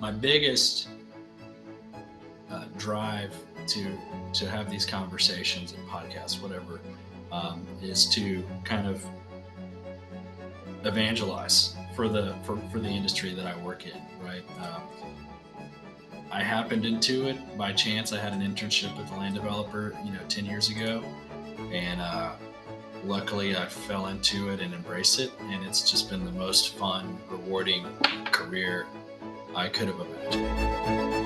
my biggest drive to have these conversations and podcasts, whatever, is to kind of evangelize for the industry that I work in, right? I happened into it by chance. I had an internship with a land developer, 10 years ago, and luckily I fell into it and embraced it, and it's just been the most fun, rewarding career I could have imagined.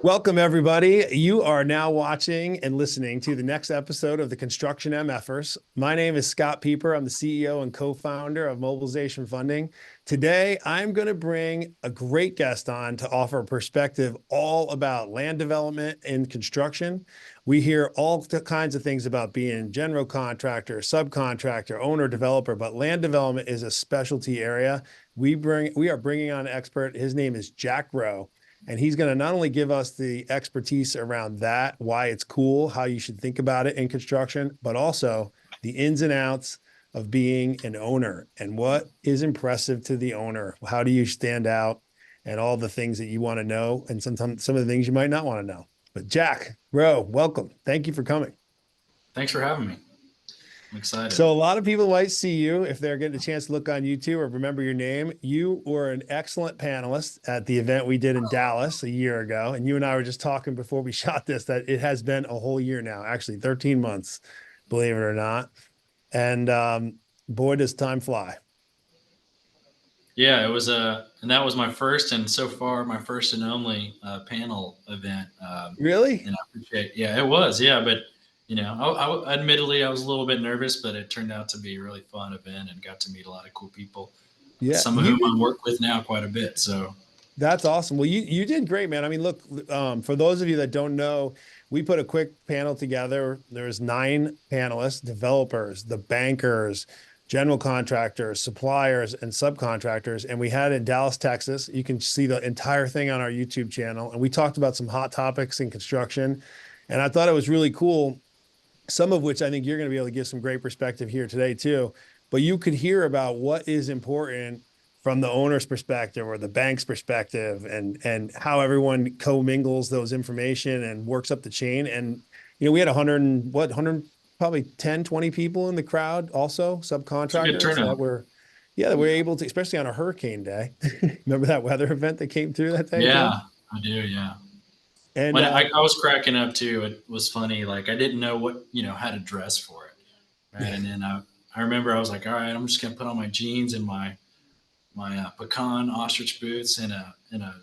Welcome, everybody. You are now watching and listening to the next episode of the Construction MF'ers. My name is Scott Pieper. I'm the CEO and co-founder of Mobilization Funding. Today, I'm going to bring a great guest on to offer a perspective all about land development and construction. We hear all kinds of things about being general contractor, subcontractor, owner, developer, but land development is a specialty area. We are bringing on an expert. His name is Jack Rowe. And he's going to not only give us the expertise around that, why it's cool, how you should think about it in construction, but also the ins and outs of being an owner and what is impressive to the owner. How do you stand out and all the things that you want to know and sometimes some of the things you might not want to know. But Jack Rowe, welcome. Thank you for coming. Thanks for having me. I'm excited. So a lot of people might see you if they're getting a chance to look on YouTube or remember your name. You were an excellent panelist at the event we did in Dallas a year ago. And you and I were just talking before we shot this, that it has been a whole year now, actually 13 months, believe it or not. And boy, does time fly. Yeah, it was and that was my first, and so far my first and only panel event. Really? And I appreciate, yeah, it was, yeah, but I admittedly I was a little bit nervous, but it turned out to be a really fun event and got to meet a lot of cool people. Yeah, some of whom I work with now quite a bit. So that's awesome. Well, you did great, man. I mean, look, for those of you that don't know, we put a quick panel together. There's 9 panelists: developers, the bankers, general contractors, suppliers, and subcontractors. And we had it in Dallas, Texas. You can see the entire thing on our YouTube channel. And we talked about some hot topics in construction. And I thought it was really cool, some of which I think you're going to be able to give some great perspective here today too. But you could hear about what is important from the owner's perspective or the bank's perspective, and how everyone commingles those information and works up the chain. And, we had 100 probably 10, 20 people in the crowd, also subcontractors that were able to, especially on a hurricane day. Remember that weather event that came through that day? Yeah, too? I do. Yeah. And when I was cracking up too, it was funny. Like I didn't know what, how to dress for it. Right. And then I remember I was like, all right, I'm just going to put on my jeans and my pecan ostrich boots and a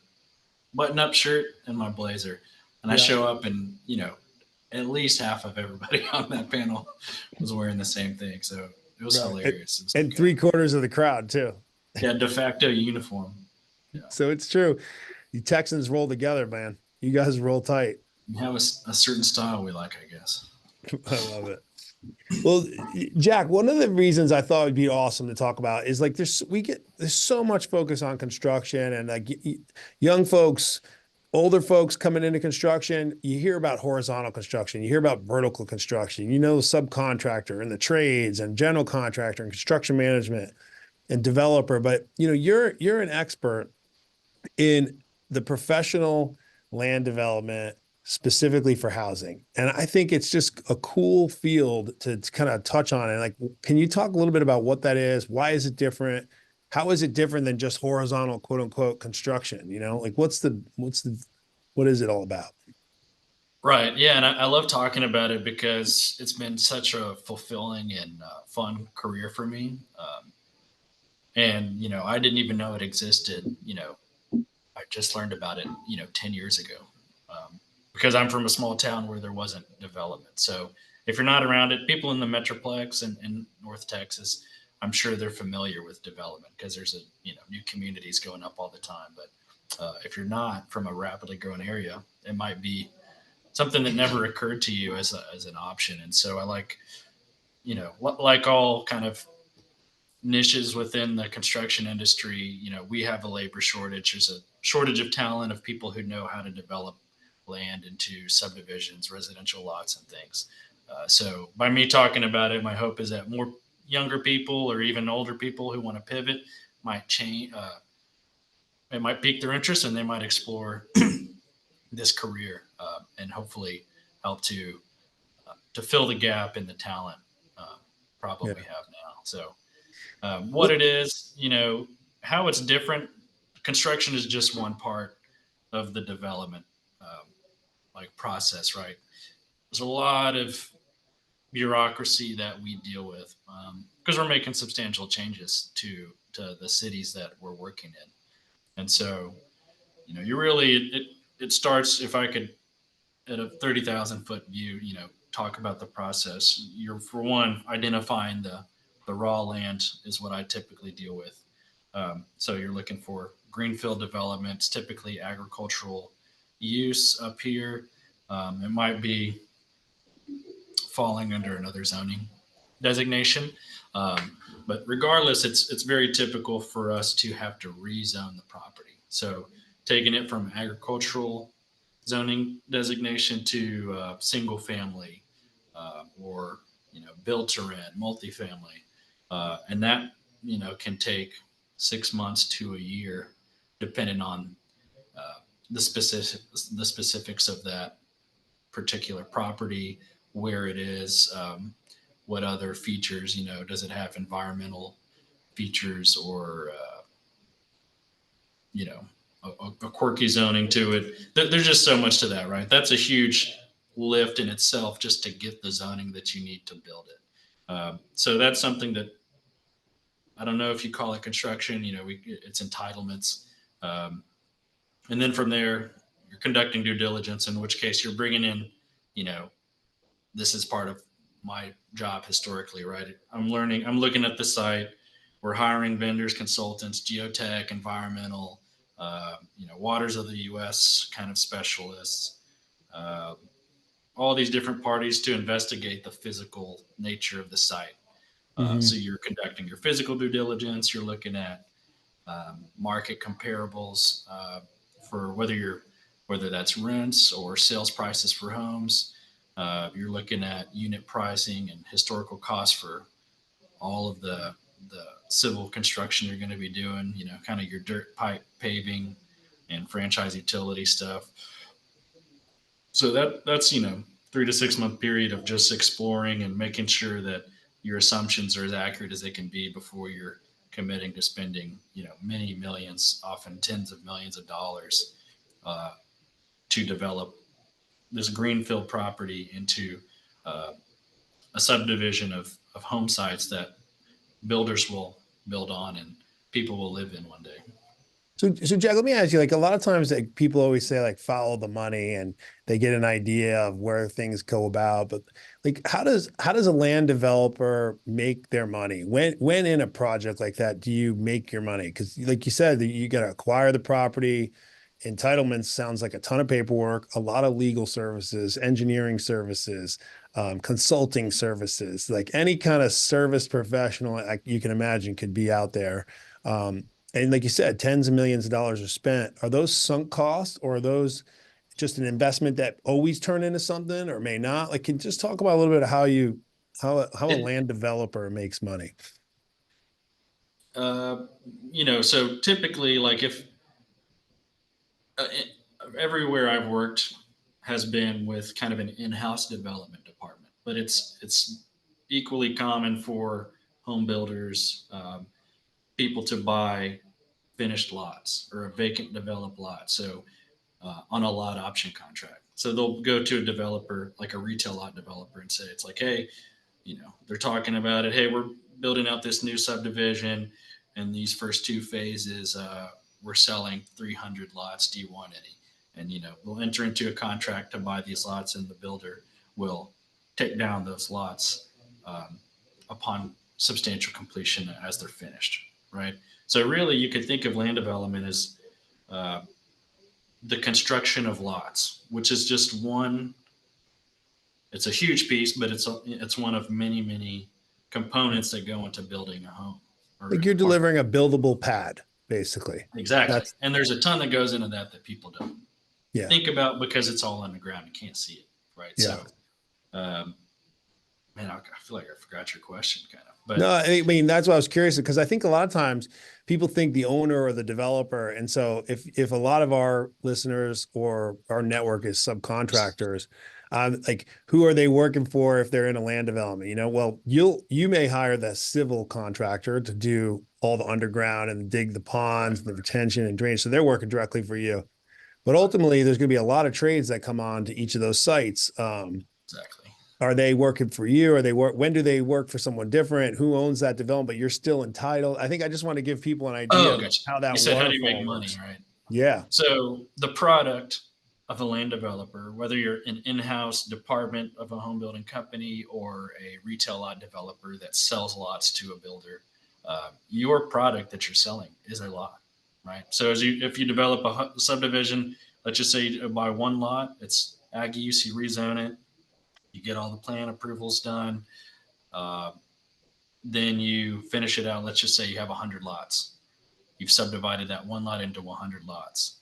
button-up shirt and my blazer. And I show up and, at least half of everybody on that panel was wearing the same thing. So it was hilarious. And 3/4 of the crowd too. Yeah, de facto uniform. Yeah. So it's true. You Texans roll together, man. You guys roll tight. We have a certain style we like, I guess. I love it. Well, Jack, one of the reasons I thought it'd be awesome to talk about is like there's so much focus on construction and like young folks, older folks coming into construction. You hear about horizontal construction, you hear about vertical construction, subcontractor and the trades and general contractor and construction management and developer. But you're an expert in the professional land development specifically for housing. And I think it's just a cool field to kind of touch on it. Like, can you talk a little bit about what that is? Why is it different? How is it different than just horizontal, quote unquote, construction? Like what is it all about? Right. Yeah. And I love talking about it because it's been such a fulfilling and fun career for me. And I didn't even know it existed. I just learned about it, 10 years ago. Because I'm from a small town where there wasn't development. So if you're not around it, people in the Metroplex and in North Texas, I'm sure they're familiar with development because there's new communities going up all the time. But if you're not from a rapidly growing area, it might be something that never occurred to you as an option. And so I like, like all kind of niches within the construction industry, we have a labor shortage. There's a shortage of talent, of people who know how to develop land into subdivisions, residential lots and things. So by me talking about it, my hope is that younger people or even older people who want to pivot might change. It might pique their interest, and they might explore this career and hopefully help to fill the gap in the talent problem Yeah. we have now. So, what it is, how it's different. Construction is just one part of the development process, right? There's a lot of bureaucracy that we deal with because we're making substantial changes to the cities that we're working in, and so you really it starts. If I could, at a 30,000 foot view, talk about the process. You're, for one, identifying the raw land is what I typically deal with. So you're looking for greenfield developments, typically agricultural use up here. It might be falling under another zoning designation. But regardless, it's very typical for us to have to rezone the property. So taking it from agricultural zoning designation to single family or build to rent, multifamily, and that can take 6 months to a year, depending on uh, the specifics of that particular property, where it is, what other features, does it have environmental features or, you know, a quirky zoning to it. There's just so much to that, right? That's a huge lift in itself just to get the zoning that you need to build it. So that's something that I don't know if you call it construction, it's entitlements. Um, and then from there, you're conducting due diligence, in which case you're bringing in, you know, this is part of my job historically, right? I'm looking at the site. We're hiring vendors, consultants, geotech, environmental, waters of the U.S. kind of specialists, uh, all these different parties to investigate the physical nature of the site. Hmm. So you're conducting your physical due diligence. You're looking at market comparables for whether that's rents or sales prices for homes. You're looking at unit pricing and historical costs for all of the civil construction you're going to be doing. Kind of your dirt pipe paving and franchise utility stuff. So that's 3 to 6 month period of just exploring and making sure that your assumptions are as accurate as they can be before you're committing to spending many millions, often tens of millions of dollars uh, to develop this greenfield property into uh, a subdivision of home sites that builders will build on and people will live in one day. So Jack, let me ask you, like a lot of times like people always say like follow the money and they get an idea of where things go about, but like how does a land developer make their money? When in a project like that do you make your money? Because like you said, you got to acquire the property. Entitlements sounds like a ton of paperwork, a lot of legal services, engineering services, consulting services, like any kind of service professional like you can imagine could be out there. Um, and like you said, tens of millions of dollars are spent. Are those sunk costs or are those just an investment that always turn into something or may not? Like, can you just talk about a little bit of how a It, land developer makes money? uh, so typically, like if everywhere I've worked has been with kind of an in-house development department, but it's equally common for home builders, people to buy finished lots or a vacant developed lot. So on a lot option contract. So they'll go to a developer, like a retail lot developer, and say, it's like, hey, they're talking about it. Hey, we're building out this new subdivision, and these first two phases, we're selling 300 lots. Do you want any? And we'll enter into a contract to buy these lots, and the builder will take down those lots um, upon substantial completion as they're finished. Right. So really, you could think of land development as uh, the construction of lots, which is just one. It's a huge piece, but it's one of many components that go into building a home or Like an you're apartment. delivering a buildable pad, basically. Exactly, That's and there's a ton that goes into that people don't yeah, think about because it's all underground. You can't see it, right? yeah. So um, Man, I feel like I forgot your question kind of, but No, I mean, that's why I was curious because I think a lot of times people think the owner or the developer. And so if a lot of our listeners or our network is subcontractors, like who are they working for if they're in a land development? Well, you may hire the civil contractor to do all the underground and dig the right, ponds and the retention and drainage. So they're working directly for you. But right, ultimately, there's going to be a lot of trades that come on to each of those sites. exactly. Are they working for you? Are they work? When do they work for someone different? Who owns that development? But you're still entitled. I think I just want to give people an idea Oh, of gotcha. how You that said, how do you make waterfall money, works. right? Yeah. So the product of a land developer, whether you're an in-house department of a home building company or a retail lot developer that sells lots to a builder, your product that you're selling is a lot, right? So if you develop a subdivision, let's just say you buy one lot, it's ag use, you rezone it, you get all the plan approvals done, uh, then you finish it out. Let's just say you have 100 lots. You've subdivided that one lot into 100 lots.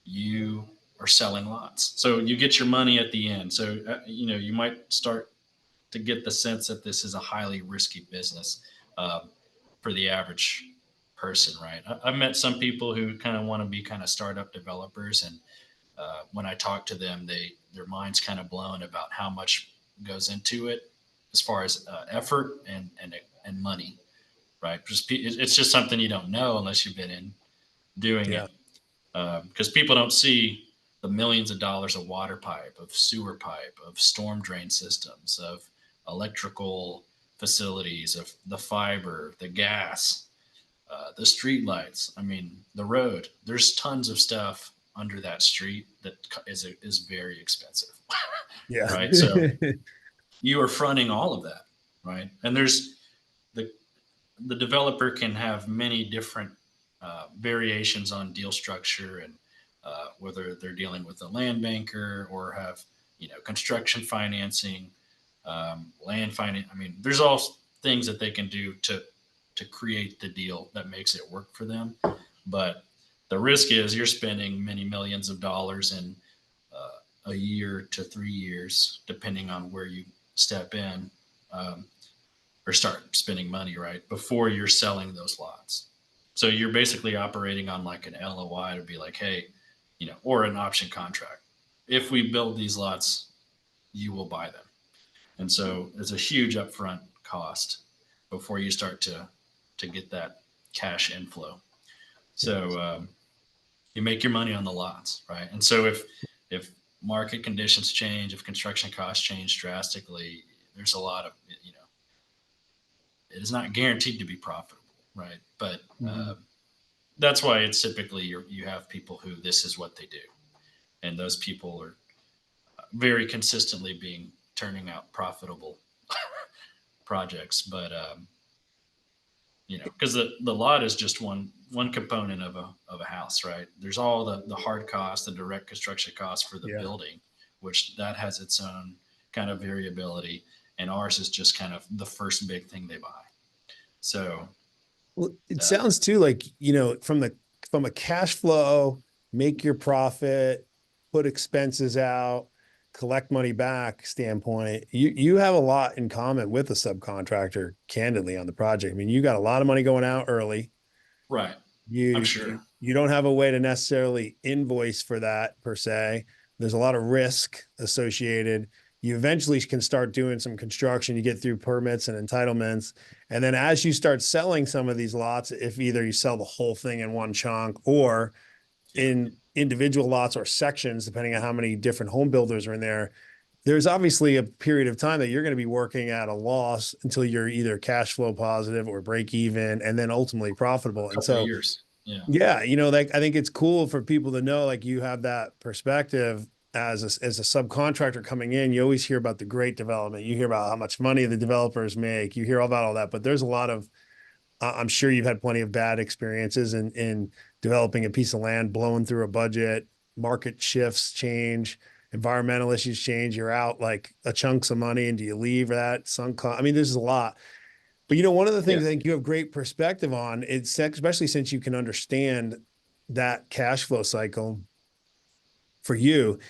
You are selling lots. So you get your money at the end. So, you might start to get the sense that this is a highly risky business uh, for the average person, right? I've met some people who kind of want to be kind of startup developers. And when I talk to them, their mind's kind of blown about how much goes into it as far as effort and money, right? It's just something you don't know unless you've been in doing Yeah. it, because people don't see the millions of dollars of water pipe, of sewer pipe, of storm drain systems, of electrical facilities, of the fiber, the gas, the street lights. I mean, the road. There's tons of stuff under that street that is very expensive, Yeah. right? So you are fronting all of that, right? And there's the the developer can have many different variations on deal structure and whether they're dealing with a land banker or have construction financing, land finance. I mean, there's all things that they can do to create the deal that makes it work for them. But the risk is you're spending many millions of dollars in a year to 3 years, depending on where you step in. Um, or start spending money right before you're selling those lots. So you're basically operating on like an LOI to be like, hey, or an option contract. If we build these lots, you will buy them. And so it's a huge upfront cost before you start to get that cash inflow. So you make your money on the lots, right? And so if market conditions change, if construction costs change drastically, there's a lot of it is not guaranteed to be profitable, right? But Mhm. that's why it's typically you have people who this is what they do, and those people are very consistently being turning out profitable projects. But because the lot is just one component of a house, right? There's all the hard costs, the direct construction costs for the Yeah. building, which that has its own kind of variability, and ours is just kind of the first big thing they buy. So Well, it uh, sounds too like, from a cash flow, make your profit, put expenses out, collect money back standpoint, you have a lot in common with a subcontractor, candidly, on the project. I mean, you got a lot of money going out early. right, I'm You sure. you don't have a way to necessarily invoice for that per se. There's a lot of risk associated. You eventually can start doing some construction. You get through permits and entitlements. And then as you start selling some of these lots, if either you sell the whole thing in one chunk or Yeah. in individual lots or sections, depending on how many different home builders are in there, there's obviously a period of time that you're going to be working at a loss until you're either cash flow positive or break even and then ultimately profitable. A And couple of so years. Yeah. yeah, like I think it's cool for people to know, like you have that perspective as a subcontractor coming in. You always hear about the great development. You hear about how much money the developers make. You hear about all that, but there's a lot of I'm sure you've had plenty of bad experiences in developing a piece of land, blowing through a budget, market shifts change, environmental issues change. You're out like a chunks of money, and do you leave that sunk cost? I mean, there's a lot. But one of the Yeah. things I think you have great perspective on, it's especially since you can understand that cash flow cycle for you.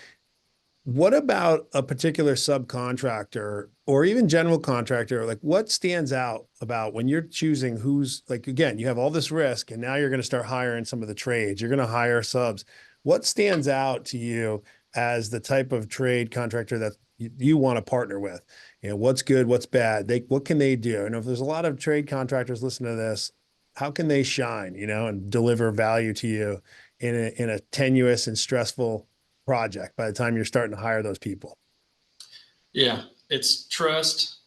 What about a particular subcontractor or even general contractor, like what stands out about when you're choosing who's like, again, you have all this risk and now you're going to start hiring some of the trades, you're going to hire subs. What stands out to you as the type of trade contractor that you want to partner with? You know, what's good, what's bad? What can they do? And if there's a lot of trade contractors listening to this, how can they shine, you know, and deliver value to you in a tenuous and stressful project by the time you're starting to hire those people? Yeah, it's trust,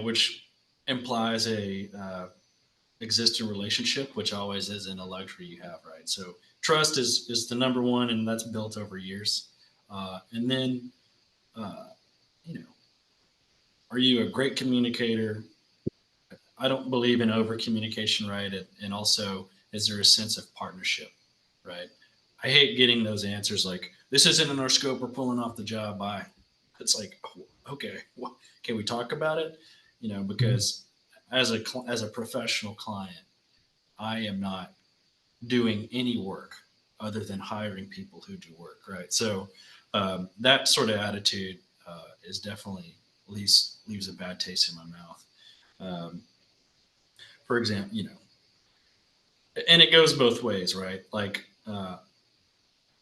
which implies a existing relationship, which always isn't a luxury you have, right? So trust is the number one, and that's built over years. And then, uh, you know, are you a great communicator? I don't believe in over communication, right? And also, is there a sense of partnership, right? I hate getting those answers like, this isn't in our scope, we're pulling off the job. Bye. It's like, oh, okay, well, can we talk about it? Because as a professional client, I am not doing any work other than hiring people who do work, right? So that sort of attitude is definitely leaves a bad taste in my mouth. Um, for example, and it goes both ways, right? Like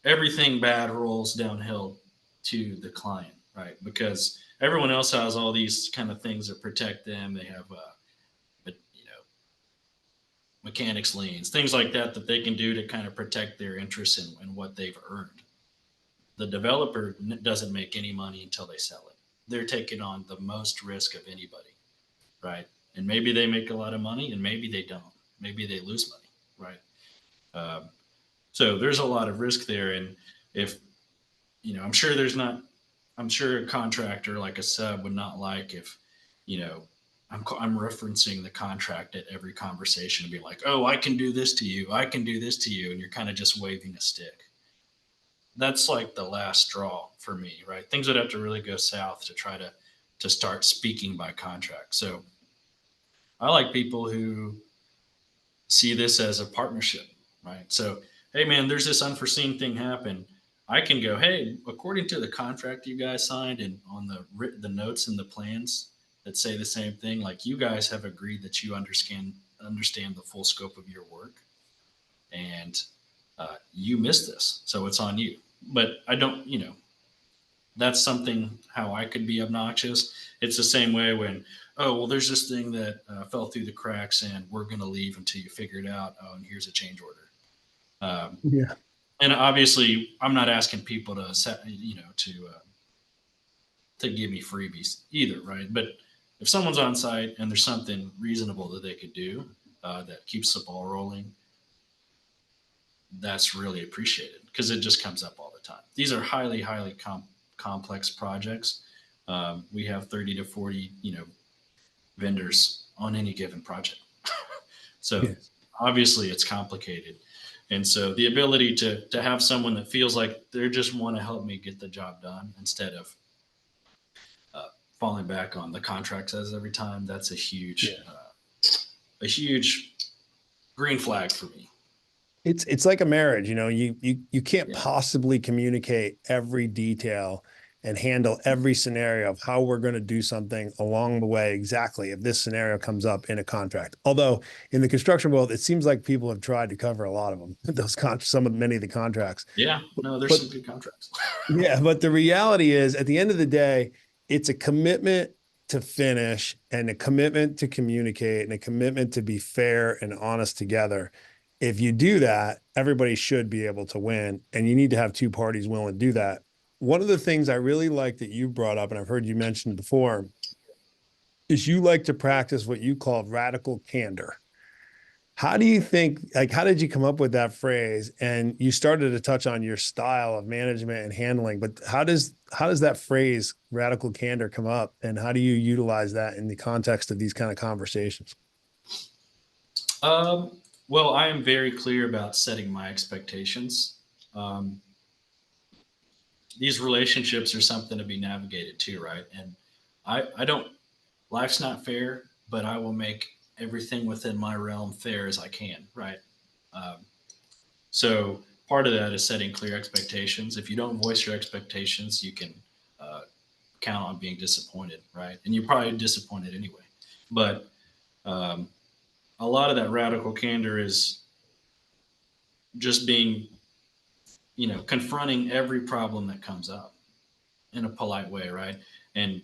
everything bad rolls downhill to the client, right? Because everyone else has all these kind of things that protect them. They have, but mechanics liens, things like that they can do to kind of protect their interests in what they've earned. The developer doesn't make any money until they sell it. They're taking on the most risk of anybody, right? And maybe they make a lot of money, and maybe they don't. Maybe they lose money, right? Um, so there's a lot of risk there, and if I'm sure there's not. I'm sure a contractor like a sub would not like if, you know, I'm referencing the contract at every conversation and be like, oh, I can do this to you. I can do this to you. And you're kind of just waving a stick. That's like the last straw for me, right? Things would have to really go south to try to start speaking by contract. So I like people who see this as a partnership, right? So, hey, man, there's this unforeseen thing happen. I can go, hey, according to the contract you guys signed and on the notes and the plans that say the same thing, like you guys have agreed that you understand the full scope of your work, and you missed this, so it's on you. But I don't, that's something how I could be obnoxious. It's the same way when, oh, well, there's this thing that fell through the cracks and we're going to leave until you figure it out. Oh, and here's a change order. Yeah. And obviously, I'm not asking people to set, to give me freebies either, right? But if someone's on site and there's something reasonable that they could do that keeps the ball rolling, that's really appreciated because it just comes up all the time. These are highly, highly complex projects. We have 30 to 40, vendors on any given project. So Yes. obviously it's complicated. And so the ability to have someone that feels like they just want to help me get the job done instead of falling back on the contract says every time, that's Yeah. a huge green flag for me. It's like a marriage, you know, you can't Yeah. possibly communicate every detail and handle every scenario of how we're going to do something along the way exactly if this scenario comes up in a contract. Although in the construction world, it seems like people have tried to cover a lot of them, many of the contracts. Yeah. No, there's But some good contracts. yeah, but the reality is at the end of the day, it's a commitment to finish and a commitment to communicate and a commitment to be fair and honest together. If you do that, everybody should be able to win, and you need to have two parties willing to do that. One of the things I really like that you brought up, and I've heard you mention before, is you like to practice what you call radical candor. How do you think, like, how did you come up with that phrase? And you started to touch on your style of management and handling, but how does that phrase radical candor come up? And how do you utilize that in the context of these kind of conversations? Well, I am very clear about setting my expectations. Um, these relationships are something to be navigated too, right? And I don't, life's not fair, but I will make everything within my realm fair as I can, right? Um, so part of that is setting clear expectations. If you don't voice your expectations, you can uh, count on being disappointed, right? And you're probably disappointed anyway. But um, a lot of that radical candor is just being, confronting every problem that comes up in a polite way, right? And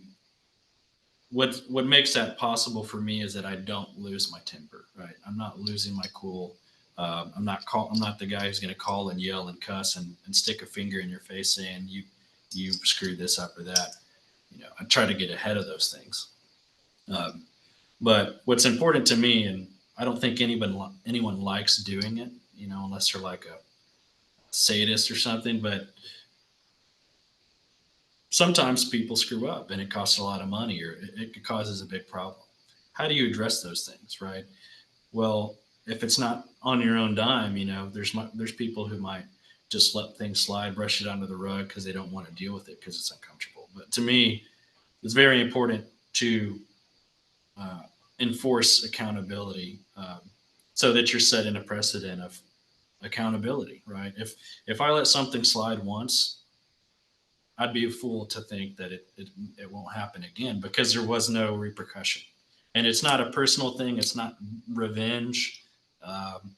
what makes that possible for me is that I don't lose my temper, right? I'm not losing my cool. I'm not the guy who's going to call and yell and cuss and stick a finger in your face saying you screwed this up or that. I try to get ahead of those things. Um, but what's important to me, and I don't think anyone likes doing it, unless you're like a sadist or something. But sometimes people screw up and it costs a lot of money or it causes a big problem. How do you address those things, right? Well, if it's not on your own dime, there's people who might just let things slide, brush it under the rug because they don't want to deal with it because it's uncomfortable. But to me, it's very important to uh, enforce accountability, so that you're setting a precedent of accountability, right? If I let something slide once, I'd be a fool to think that it won't happen again because there was no repercussion. And it's not a personal thing. It's not revenge. Um,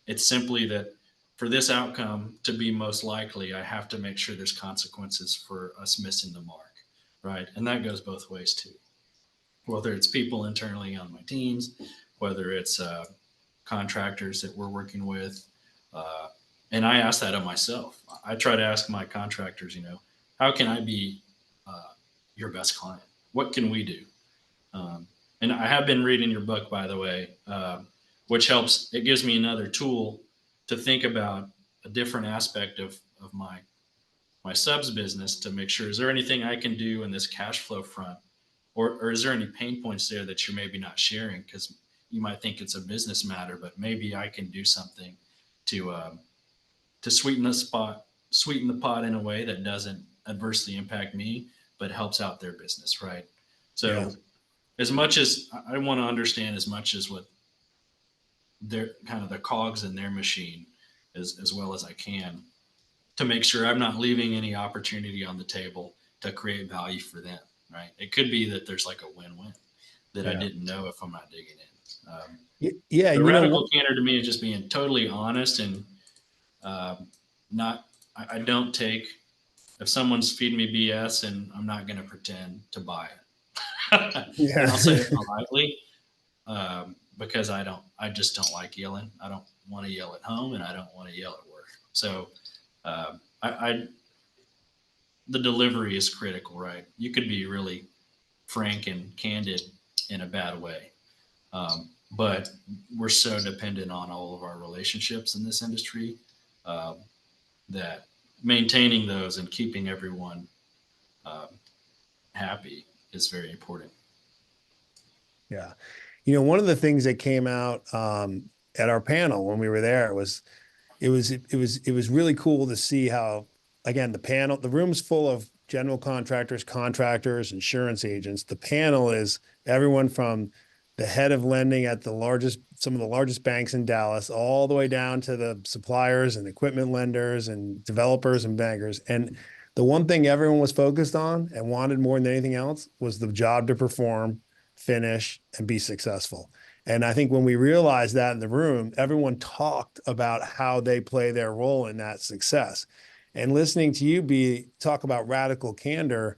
it's simply that for this outcome to be most likely, I have to make sure there's consequences for us missing the mark, right? And that goes both ways too. Whether it's people internally on my teams, whether it's contractors that we're working with. Uh, and I ask that of myself. I try to ask my contractors, how can I be your best client? What can we do? Um, and I have been reading your book, by the way, which helps. It gives me another tool to think about a different aspect of my subs business to make sure, is there anything I can do in this cash flow front, or is there any pain points there that you're maybe not sharing? Because you might think it's a business matter, but maybe I can do something to sweeten the pot in a way that doesn't adversely impact me, but helps out their business, right? Yeah. So as much as I want to understand as much as what they're kind of the cogs in their machine as well as I can to make sure I'm not leaving any opportunity on the table to create value for them, right? It could be that there's like a win-win that I Yeah. didn't know if I'm not digging in. Yeah. The And radical candor to me is just being totally honest and not. I don't take if someone's feeding me BS, and I'm not going to pretend to buy it. And yeah. I'll say it politely because I just don't like yelling. I don't want to yell at home, and I don't want to yell at work. So I the delivery is critical, right? You could be really frank and candid in a bad way. But we're so dependent on all of our relationships in this industry um, that maintaining those and keeping everyone um, happy is very important. Yeah. One of the things that came out at our panel when we were there was it was really cool to see how, again, the room's full of general contractors, contractors, insurance agents. The panel is everyone from the head of lending at some of the largest banks in Dallas, all the way down to the suppliers and equipment lenders and developers and bankers. And the one thing everyone was focused on and wanted more than anything else was the job to perform, finish, and be successful. And I think when we realized that in the room, everyone talked about how they play their role in that success. And listening to you talk about radical candor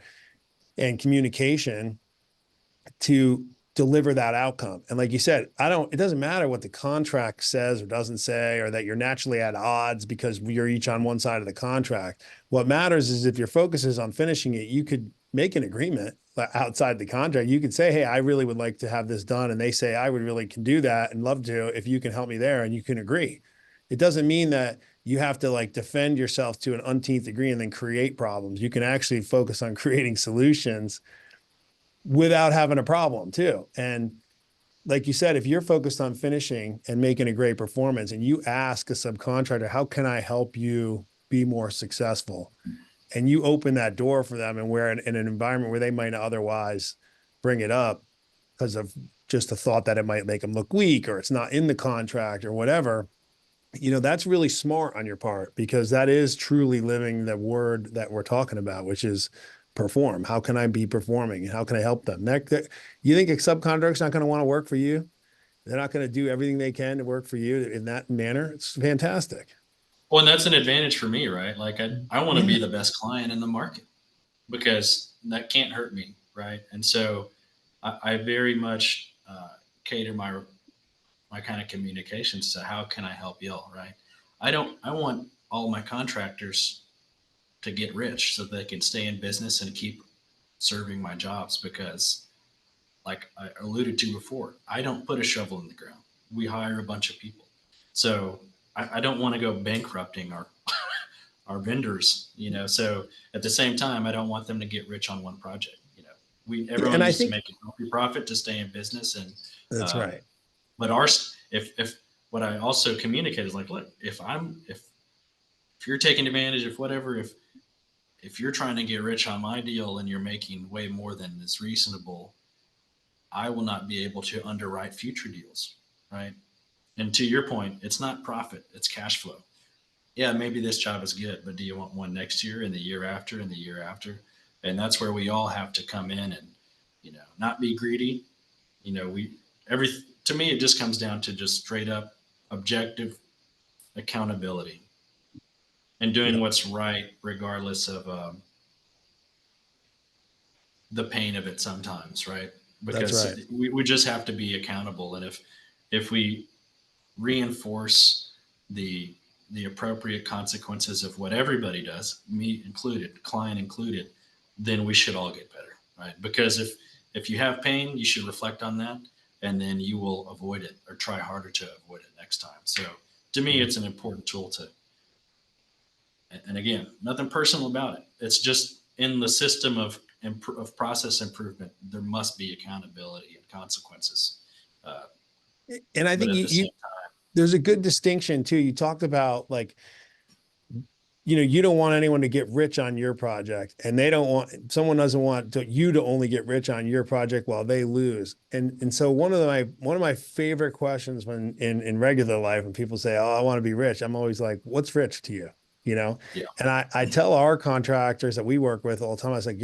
and communication to deliver that outcome. And like you said, it doesn't matter what the contract says or doesn't say, or that you're naturally at odds because you're each on one side of the contract. What matters is if your focus is on finishing it, you could make an agreement outside the contract. You could say, hey, I really would like to have this done. And they say, I would really can do that and love to, if you can help me there, and you can agree. It doesn't mean that you have to like defend yourself to an umpteenth degree and then create problems. You can actually focus on creating solutions without having a problem too. And like you said, if you're focused on finishing and making a great performance and you ask a subcontractor, how can I help you be more successful? And you open that door for them, and we're in an environment where they might not otherwise bring it up because of just the thought that it might make them look weak or it's not in the contract or whatever. That's really smart on your part, because that is truly living the word that we're talking about, which is perform? How can I be performing? How can I help them? You think a subcontractor is not going to want to work for you? They're not going to do everything they can to work for you in that manner. It's fantastic. Well, and that's an advantage for me, right? Like I want to Yeah. be the best client in the market because that can't hurt me, right? And so I very much cater my kind of communications to how can I help y'all, right? I want all my contractors to get rich so they can stay in business and keep serving my jobs because like I alluded to before, I don't put a shovel in the ground. We hire a bunch of people. So I don't want to go bankrupting our vendors, you know. So at the same time, I don't want them to get rich on one project. You know, everyone And I needs to think make a healthy profit to stay in business. And that's uh, right. but if what I also communicate is like, look, if you're taking advantage of whatever, if you're trying to get rich on my deal and you're making way more than is reasonable, I will not be able to underwrite future deals, right? And to your point, it's not profit, it's cash flow. Yeah, maybe this job is good, but do you want one next year and the year after and the year after? And that's where we all have to come in and, you know, not be greedy. You know, every to me it just comes down to just straight up objective accountability and doing Yep. what's right regardless of the pain of it sometimes, right? That's Because right. we just have to be accountable. And if we reinforce the the appropriate consequences of what everybody does, me included, client included, then we should all get better, right? Because if you have pain, you should reflect on that, and then you will avoid it or try harder to avoid it next time. So to me, Yeah. it's an important tool to. And again, nothing personal about it. It's just in the system of process improvement, there must be accountability and consequences. Uh, And I but think at the you same time, there's a good distinction too. You talked about like, you don't want anyone to get rich on your project, and someone doesn't want you to only get rich on your project while they lose. And so one of my favorite questions when in regular life, when people say, "Oh, I want to be rich," I'm always like, "What's rich to you?" You know? yeah, And I tell our contractors that we work with all the time, I was like,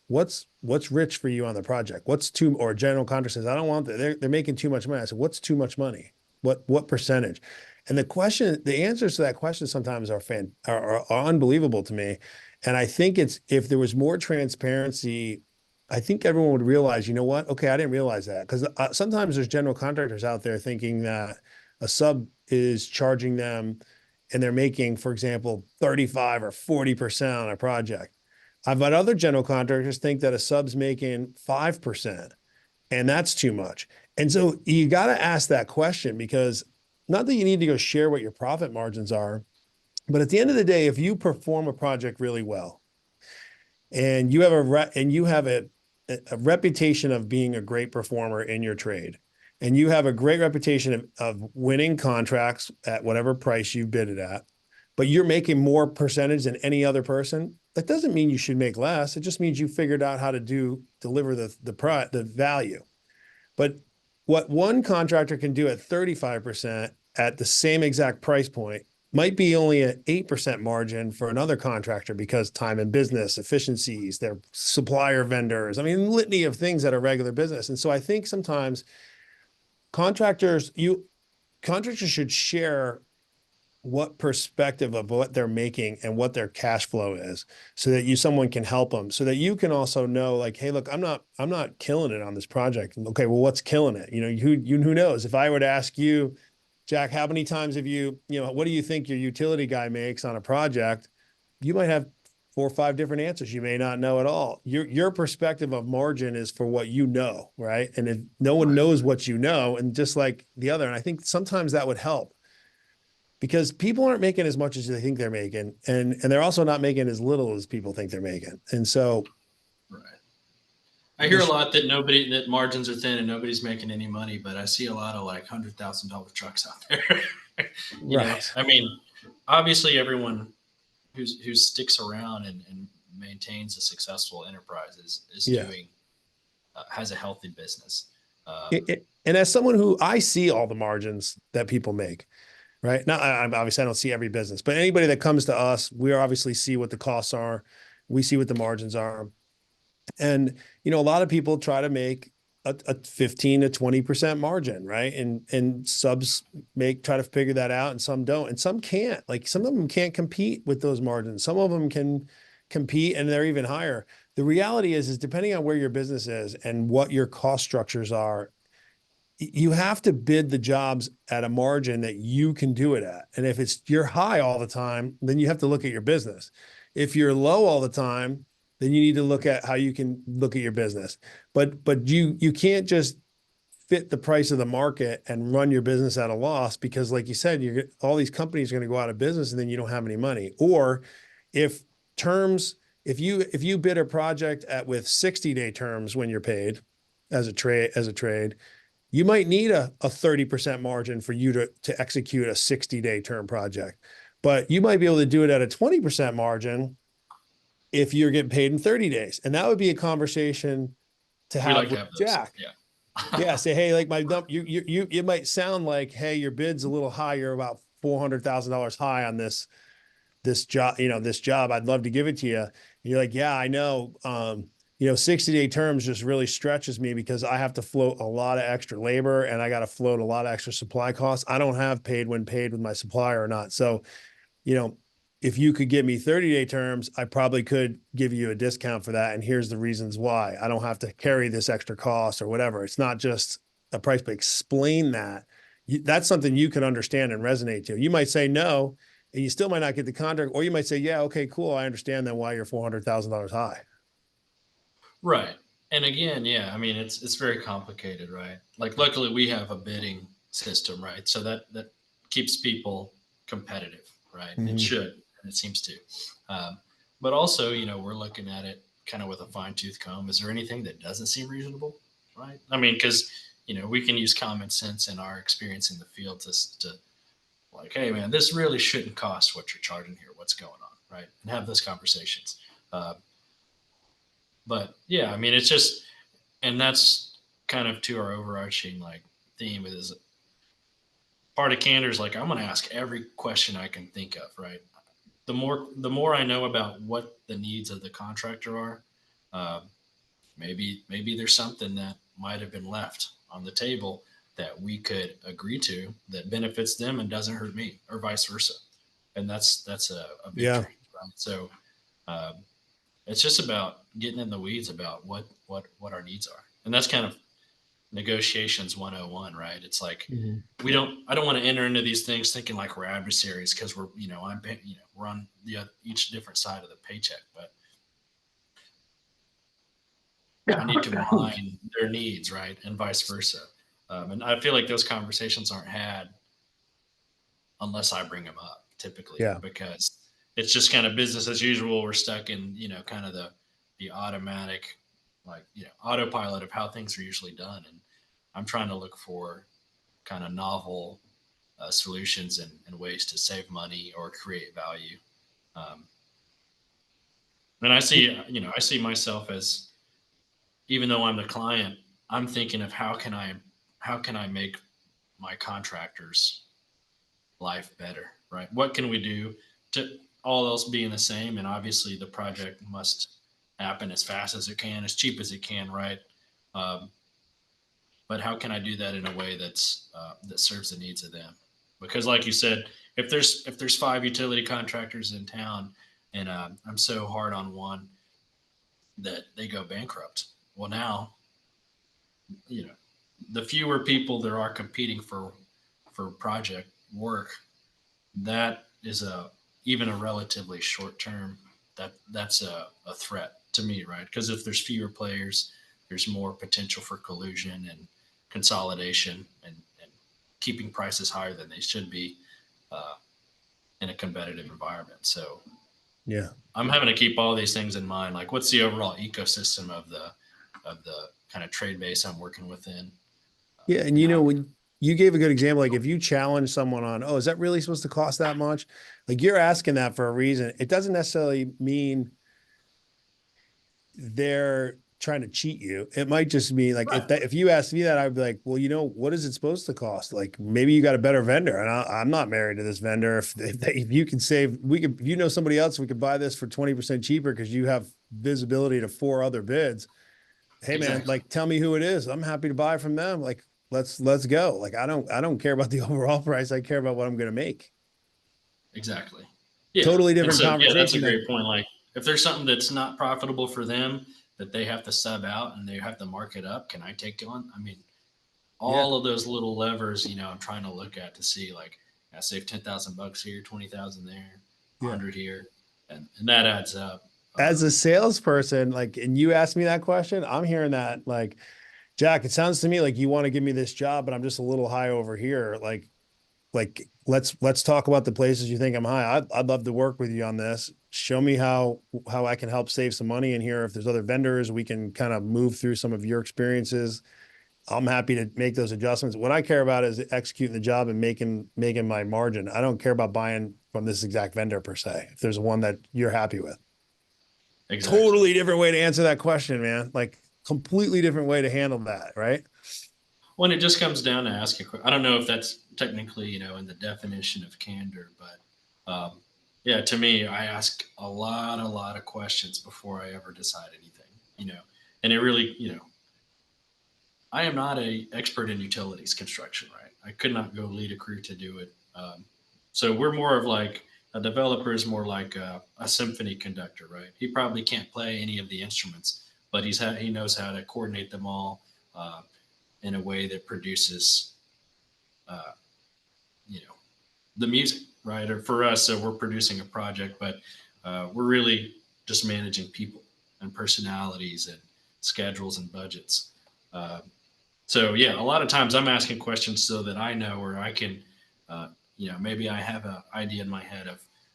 what's rich for you on the project? What's too, or a general contractor says, I don't want that. They're making too much money. I said, what's too much money? What percentage? And the answers to that question sometimes are unbelievable to me. And I think if there was more transparency, I think everyone would realize, you know what? Okay, I didn't realize that, because sometimes there's general contractors out there thinking that a sub is charging them, and they're making, for example, 35 or 40% on a project. I've had other general contractors think that a sub's making 5%, and that's too much. And so you got to ask that question, because not that you need to go share what your profit margins are, but at the end of the day, if you perform a project really well and you have a reputation of being a great performer in your trade, and you have a great reputation of winning contracts at whatever price you bid it at, but you're making more percentage than any other person, that doesn't mean you should make less. It just means you figured out how to deliver the value. But what one contractor can do at 35% at the same exact price point might be only an 8% margin for another contractor, because time and business, efficiencies, their supplier vendors, I mean, litany of things that are regular business. And so I think sometimes contractors, contractors should share what perspective of what they're making and what their cash flow is, so that someone can help them, so that you can also know, like, hey, look, I'm not killing it on this project. Okay, well, what's killing it? Who knows? If I were to ask you, Jack, how many times have what do you think your utility guy makes on a project? You might have 4 or 5 different answers. You may not know at all. Your perspective of margin is for what you know, right? And if no one right. knows what you know, and just like the other, and I think sometimes that would help, because people aren't making as much as they think they're making, and they're also not making as little as people think they're making. And so Right. I hear a lot that margins are thin and nobody's making any money, but I see a lot of like $100,000 trucks out there. You know, right. I mean, obviously everyone who sticks around and maintains a successful enterprise is Yeah. doing has a healthy business. And as someone who, I see all the margins that people make, right? Now, obviously I don't see every business, but anybody that comes to us, we obviously see what the costs are. We see what the margins are. And, a lot of people try to make a 15 to 20% margin, right? And subs try to figure that out, and some don't, and some can't. Like, some of them can't compete with those margins. Some of them can compete, and they're even higher. The reality is depending on where your business is and what your cost structures are, you have to bid the jobs at a margin that you can do it at. And if you're high all the time, then you have to look at your business. If you're low all the time, then you need to look at how you can look at your business. But you can't just fit the price of the market and run your business at a loss, because, like you said, all these companies are going to go out of business, and then you don't have any money. Or if if you bid a project with 60-day terms when you're paid as a trade, you might need a 30% margin for you to execute a 60-day term project, but you might be able to do it at a 20% margin if you're getting paid in 30 days. And that would be a conversation to have with Jack. Yeah. Yeah. Say, hey, like it might sound like, hey, your bid's a little high. You're about $400,000 high on this job, this job. I'd love to give it to you. And you're like, yeah, I know. 60-day terms just really stretches me, because I have to float a lot of extra labor, and I got to float a lot of extra supply costs. I don't have paid when paid with my supplier or not. So, if you could give me 30-day terms, I probably could give you a discount for that. And here's the reasons why. I don't have to carry this extra cost or whatever. It's not just a price, but explain that. That's something you can understand and resonate to. You might say no, and you still might not get the contract, or you might say, yeah, okay, cool. I understand then why you're $400,000 high. Right. And again, yeah, I mean, it's very complicated, right? Like, luckily we have a bidding system, right? So that keeps people competitive, right? Mm-hmm. It should, and it seems to. But also, we're looking at it kind of with a fine tooth comb. Is there anything that doesn't seem reasonable, right? I mean, because we can use common sense and our experience in the field to like, hey, man, this really shouldn't cost what you're charging here. What's going on, right? And have those conversations. But yeah, I mean, it's just, and that's kind of to our overarching like theme is part of candor is like, I'm going to ask every question I can think of, right? The more I know about what the needs of the contractor are, uh, maybe there's something that might have been left on the table that we could agree to that benefits them and doesn't hurt me, or vice versa. And that's a victory. Yeah. Right? So um, it's just about getting in the weeds about what our needs are, and that's kind of negotiations 101, right? It's like I don't want to enter into these things thinking like we're adversaries, because we're we're on each different side of the paycheck, but I need to mine their needs, right, and vice versa. And I feel like those conversations aren't had unless I bring them up, typically, Yeah. because it's just kind of business as usual. We're stuck in kind of the automatic, like autopilot of how things are usually done, and I'm trying to look for kind of novel solutions and ways to save money or create value. Um, and I see myself as, even though I'm the client, I'm thinking of how can I make my contractors' life better, right? What can we do to, all else being the same, and obviously the project must happen as fast as it can, as cheap as it can, right? Um, but how can I do that in a way that serves the needs of them? Because, like you said, if there's 5 utility contractors in town, and I'm so hard on one that they go bankrupt, well, now the fewer people there are competing for project work, that is even a relatively short term, that's a threat to me, right? Because if there's fewer players, there's more potential for collusion and consolidation, and keeping prices higher than they should be in a competitive environment. So Yeah. I'm having to keep all these things in mind. Like, what's the overall ecosystem of the kind of trade base I'm working within? Yeah. And when you gave a good example, like if you challenge someone on, oh, is that really supposed to cost that much? Like, you're asking that for a reason. It doesn't necessarily mean they're trying to cheat you. It might just mean like, Right. if you asked me that, I'd be like, well, what is it supposed to cost? Like, maybe you got a better vendor, and I'm not married to this vendor. If you can save, if you know somebody else, we could buy this for 20% cheaper because you have visibility to 4 other bids. Hey man, Exactly. like tell me who it is. I'm happy to buy from them. Like let's go. Like I don't care about the overall price. I care about what I'm going to make. Exactly. Yeah. Totally And different so, yeah, that's a conversation than great point. Like, if there's something that's not profitable for them that they have to sub out and they have to mark it up, can I take it on? I mean, yeah. all of those little levers, I'm trying to look at to see, like, I save $10,000 here, 20,000 there, Yeah. 100 here, and that adds up. As a salesperson, like, and you asked me that question, I'm hearing that like, Jack, it sounds to me like you want to give me this job, but I'm just a little high over here. Like let's talk about the places you think I'm high. I'd love to work with you on this. Show me how I can help save some money in here. If there's other vendors, we can kind of move through some of your experiences. I'm happy to make those adjustments. What I care about is executing the job and making my margin. I don't care about buying from this exact vendor per se. If there's one that you're happy with. Exactly. Totally different way to answer that question, man. Like completely different way to handle that, right? When it just comes down to asking, I don't know if that's technically, in the definition of candor, but yeah, to me, I ask a lot of questions before I ever decide anything, and it really, I am not a expert in utilities construction, right? I could not go lead a crew to do it. So we're more of like a developer is more like a symphony conductor, right? He probably can't play any of the instruments, but he knows how to coordinate them all in a way that produces, uh, you know, the music, right? Or for us, so we're producing a project, but we're really just managing people and personalities and schedules and budgets. Uh, so yeah, a lot of times I'm asking questions so that I know, or I can, maybe I have an idea in my head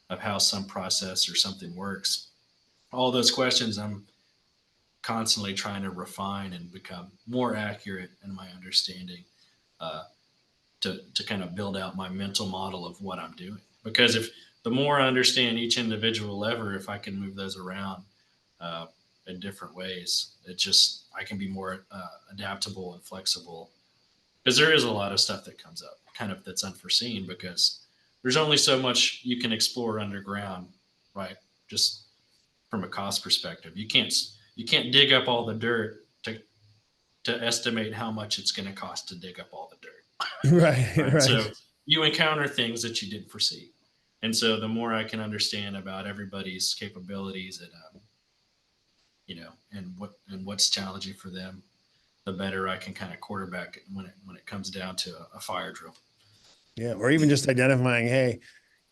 of how some process or something works. All those questions I'm constantly trying to refine and become more accurate in my understanding, uh, to kind of build out my mental model of what I'm doing. Because if the more I understand each individual lever, if I can move those around uh, in different ways, I can be more adaptable and flexible. Because there is a lot of stuff that comes up, kind of that's unforeseen. Because there's only so much you can explore underground, right? Just from a cost perspective, you can't dig up all the dirt to estimate how much it's going to cost to dig up all the dirt. Right, Right. So right. you encounter things that you didn't foresee. And so the more I can understand about everybody's capabilities and what's challenging for them, the better I can kind of quarterback it when it comes down to a fire drill. Yeah. Or even just identifying, hey,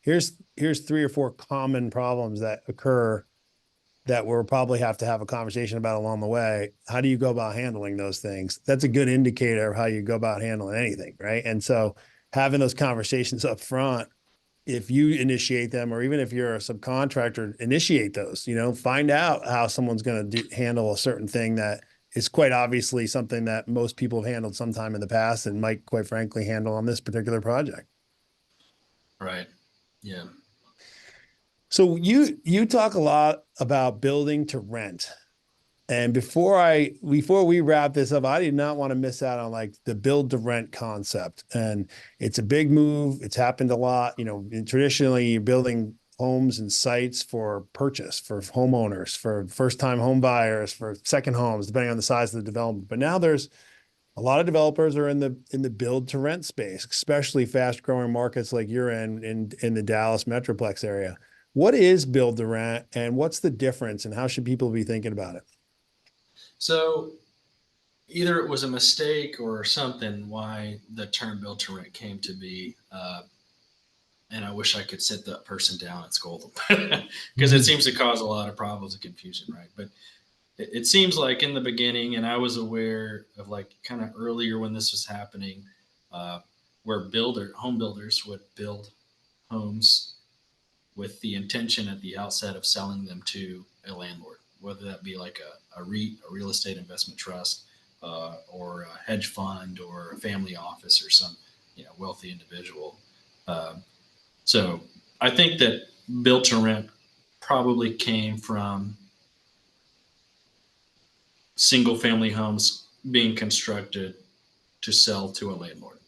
here's 3 or 4 common problems that occur that we'll probably have to have a conversation about along the way. How do you go about handling those things? That's a good indicator of how you go about handling anything, right? And so having those conversations up front, if you initiate them, or even if you're a subcontractor, initiate those, find out how someone's going to handle a certain thing that is quite obviously something that most people have handled sometime in the past and might quite frankly handle on this particular project. Right. Yeah. So you talk a lot about building to rent. And before we wrap this up, I did not want to miss out on like the build to rent concept. And it's a big move. It's happened a lot. Traditionally you're building homes and sites for purchase, for homeowners, for first time home buyers, for second homes, depending on the size of the development. But now there's a lot of developers are in the build to rent space, especially fast growing markets like you're in the Dallas Metroplex area. What is build to rent and what's the difference and how should people be thinking about it? So either it was a mistake or something why the term build to rent came to be. And I wish I could sit that person down and scold them because it seems to cause a lot of problems and confusion, right? But it seems like in the beginning, and I was aware of like kind of earlier when this was happening, uh, where home builders would build homes with the intention at the outset of selling them to a landlord, whether that be like a REIT, a real estate investment trust, or a hedge fund, or a family office, or some wealthy individual. Um, so I think that built to rent probably came from single family homes being constructed to sell to a landlord.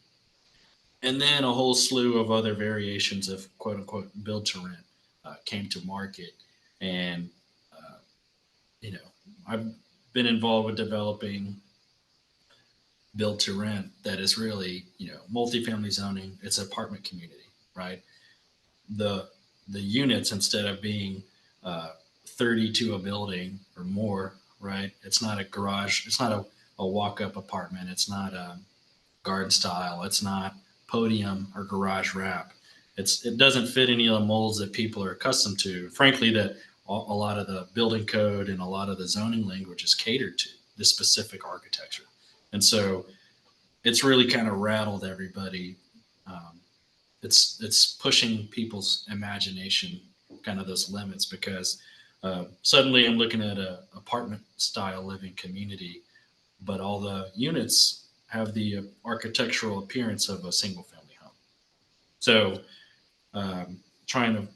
And then a whole slew of other variations of quote unquote build to rent came to market. And you know, I've been involved with developing build to rent that is really, multifamily zoning. It's an apartment community, right? The units, instead of being uh, 30 to a building or more, right? It's not a garage. It's not a walk up apartment. It's not a garden style. It's not podium or garage wrap. It doesn't fit any of the molds that people are accustomed to. Frankly, that a lot of the building code and a lot of the zoning language is catered to this specific architecture, and so it's really kind of rattled everybody. Um, it's pushing people's imagination, kind of those limits, because suddenly I'm looking at a apartment style living community, but all the units have the architectural appearance of a single family home. So trying to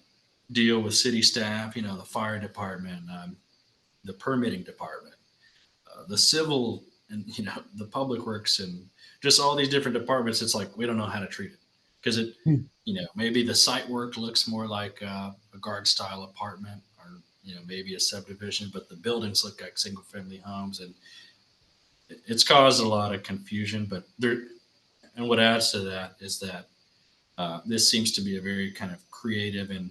deal with city staff, the fire department, the permitting department, the civil, and the public works, and just all these different departments. It's like we don't know how to treat it because Hmm. maybe the site work looks more like a guard style apartment, or maybe a subdivision, but the buildings look like single family homes, and it's caused a lot of confusion. But there, and what adds to that is that this seems to be a very kind of creative and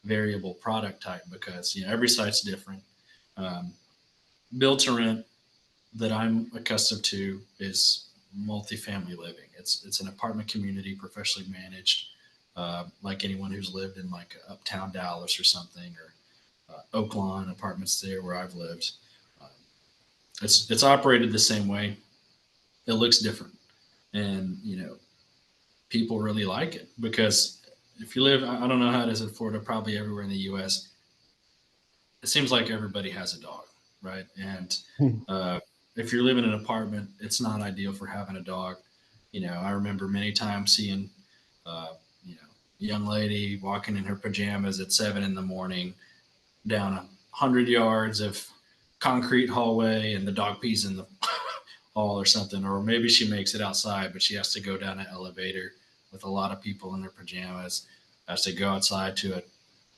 variable product type, because every site's different. Um, Build to rent that I'm accustomed to is multifamily living. It's an apartment community, professionally managed, like anyone who's lived in like uptown Dallas or something, or Oak Lawn apartments there where I've lived. Um, it's operated the same way. It looks different, and people really like it because if you live, I don't know how it is in Florida, probably everywhere in the U.S. It seems like everybody has a dog, right? And Hmm. uh, if you're living in an apartment, it's not ideal for having a dog. I remember many times seeing, a young lady walking in her pajamas at 7 in the morning down 100 yards of concrete hallway, and the dog pees in the hall or something. Or maybe she makes it outside, but she has to go down an elevator with a lot of people in their pajamas, has to go outside to a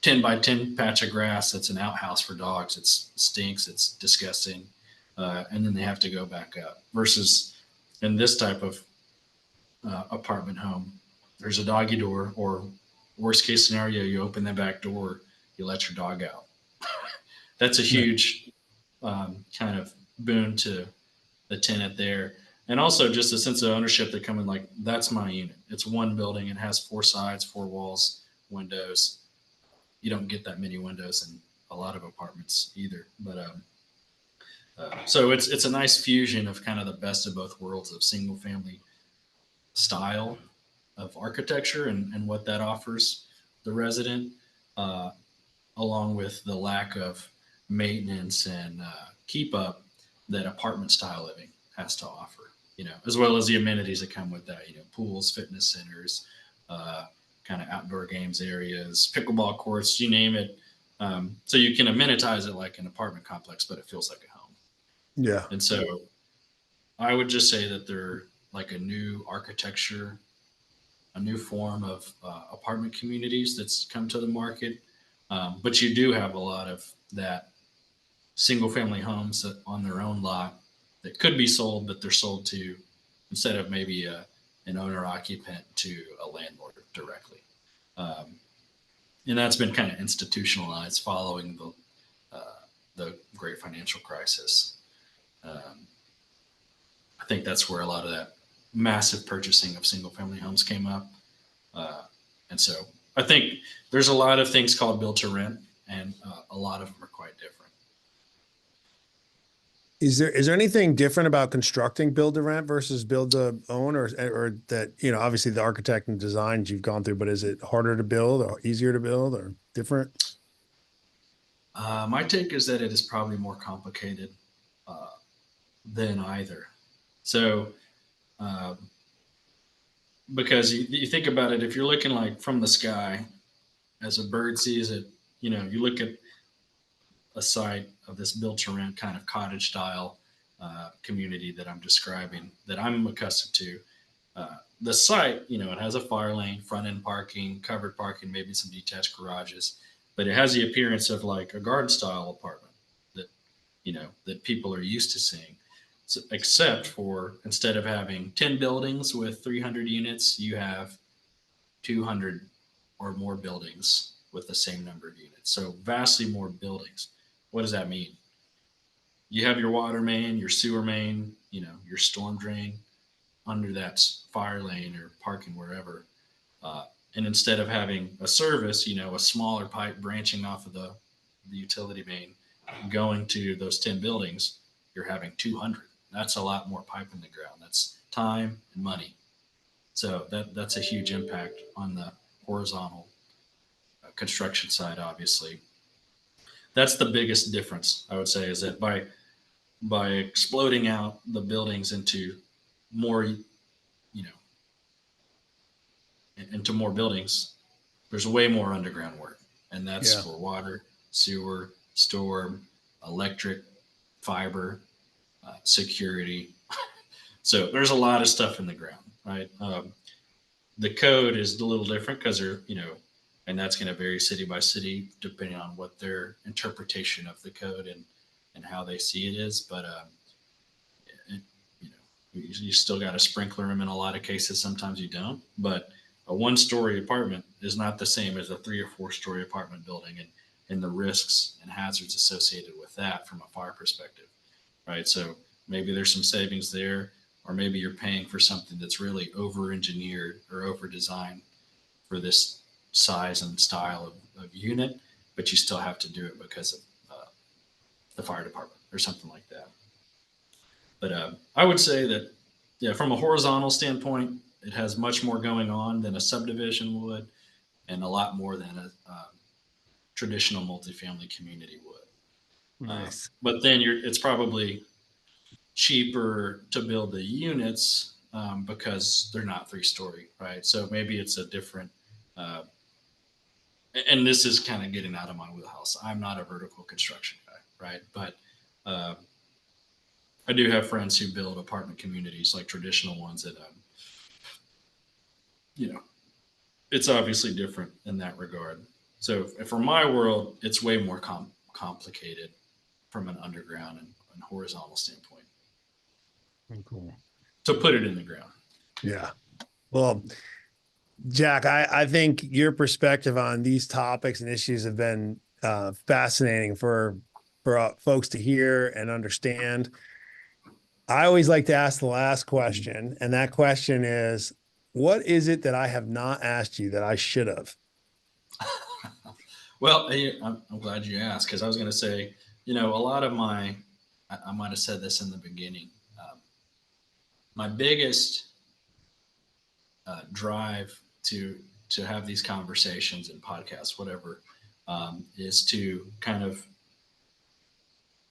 10 by 10 patch of grass that's an outhouse for dogs. It stinks, it's disgusting. And then they have to go back up. Versus in this type of apartment home, there's a doggy door, or worst case scenario, you open the back door, you let your dog out. That's a Right. huge kind of boon to the tenant there. And also just a sense of ownership that come in, like, that's my unit. It's one building. It has four sides, four walls, windows. You don't get that many windows in a lot of apartments either. But so it's a nice fusion of kind of the best of both worlds of single family style of architecture, and what that offers the resident, uh, along with the lack of maintenance and keep up that apartment style living has to offer. As well as the amenities that come with that. Pools, fitness centers, uh, kind of outdoor games areas, pickleball courts, you name it. So you can amenitize it like an apartment complex, but it feels like a home. Yeah. And so I would just say that they're like a new architecture, a new form of apartment communities that's come to the market. But you do have a lot of that single family homes that on their own lot that could be sold, but they're sold to, instead of maybe an owner occupant, to a landlord directly. Um, and that's been kind of institutionalized following the great financial crisis. Um, I think that's where a lot of that massive purchasing of single family homes came up. Uh, and so I think there's a lot of things called build to rent, and a lot of them are quite different. Is there anything different about constructing build to rent versus build to own, or that, obviously the architect and designs you've gone through, but is it harder to build or easier to build or different? My take is that it is probably more complicated uh, than either. So, um, because you think about it, if you're looking like from the sky as a bird sees it, you look at a site of this built to rent kind of cottage style community that I'm describing, that I'm accustomed to. The site, it has a fire lane, front end parking, covered parking, maybe some detached garages, but it has the appearance of like a garden style apartment that that people are used to seeing. So, except for instead of having 10 buildings with 300 units, you have 200 or more buildings with the same number of units. So vastly more buildings. What does that mean? You have your water main, your sewer main, your storm drain under that fire lane or parking wherever. And instead of having a service, a smaller pipe branching off of the utility main going to those 10 buildings, you're having 200. That's a lot more pipe in the ground. That's time and money. So that's a huge impact on the horizontal construction side, obviously. That's the biggest difference, I would say, is that by exploding out the buildings into more, into more buildings, there's way more underground work. And that's for water, sewer, storm, electric, fiber, security. So there's a lot of stuff in the ground, right? The code is a little different because and that's going to vary city by city depending on what their interpretation of the code and how they see it is. But it, you still got to sprinkler them in a lot of cases. Sometimes you don't. But a one-story apartment is not the same as a 3 or 4-story apartment building, and the risks and hazards associated with that from a fire perspective, right? So maybe there's some savings there, or maybe you're paying for something that's really over-engineered or over-designed for this size and style of unit, but you still have to do it because of the fire department or something like that. But I would say that, from a horizontal standpoint, it has much more going on than a subdivision would, and a lot more than a traditional multifamily community would. Nice. But then it's probably cheaper to build the units because they're not 3-story, right? So maybe it's a different, and this is kind of getting out of my wheelhouse. I'm not a vertical construction guy, right? But I do have friends who build apartment communities, like traditional ones that, it's obviously different in that regard. So for my world, it's way more complicated from an underground and horizontal standpoint. Cool. To put it in the ground. Yeah. Well, Jack, I think your perspective on these topics and issues have been fascinating for folks to hear and understand. I always like to ask the last question, and that question is, what is it that I have not asked you that I should have? Well, I'm glad you asked, because I was going to say, a lot of I might have said this in the beginning. My biggest drive to have these conversations and podcasts, whatever, is to kind of